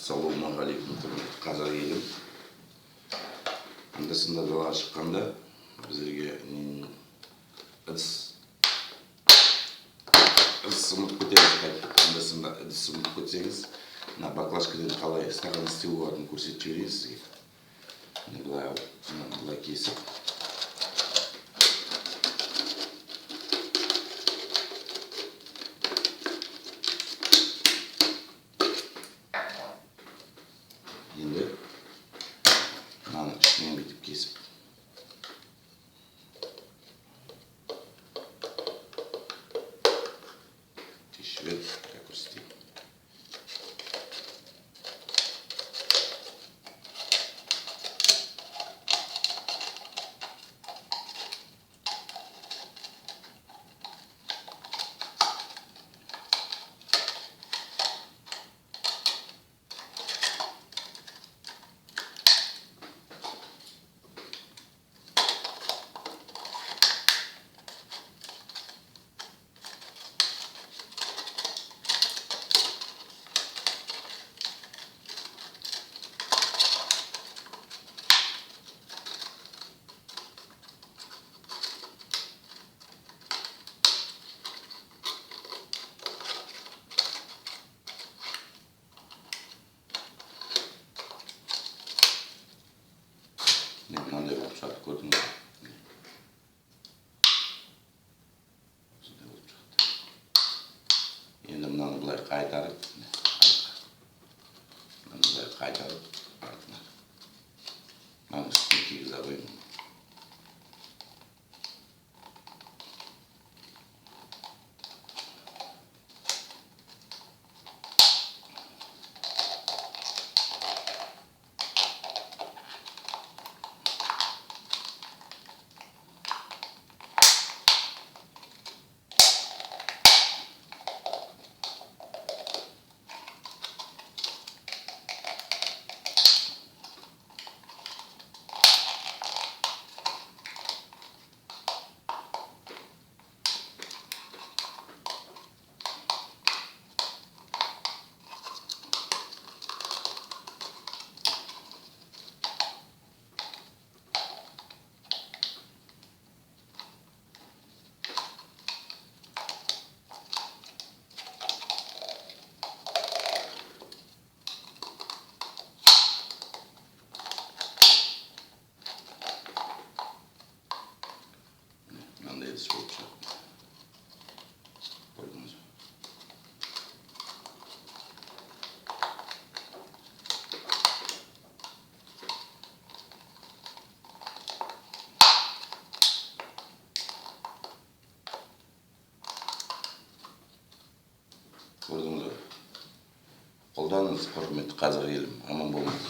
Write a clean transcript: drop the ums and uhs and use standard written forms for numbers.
Ассалаумағалейкум, құрметті қазақ елім. Анда-санда далаға шыққанда біздерге ыдыс сымырып кетеміз. Анда-санда ыдыс сымырып кетсеңіз, мына баклажкадан қалай стакан істеу болатынын көрсетіп жіберейін сізге. Былай кесіп, енді мынаны ішінен бүйтіп кесіп, тесіп жіберіп, көрсетейін. Mынандай болып шығады, көрдіңіз бе? Осындай болып шығады. Енді мынаны былай қайтарып, артына мынаның үстіне кигізе қойыңыз. Мынандай ыдыс болып шығады. Көрдіңіз бе? Көрдіңіз бе? Қолданыңыз, құрметті қазақ елім, аман болыңыз.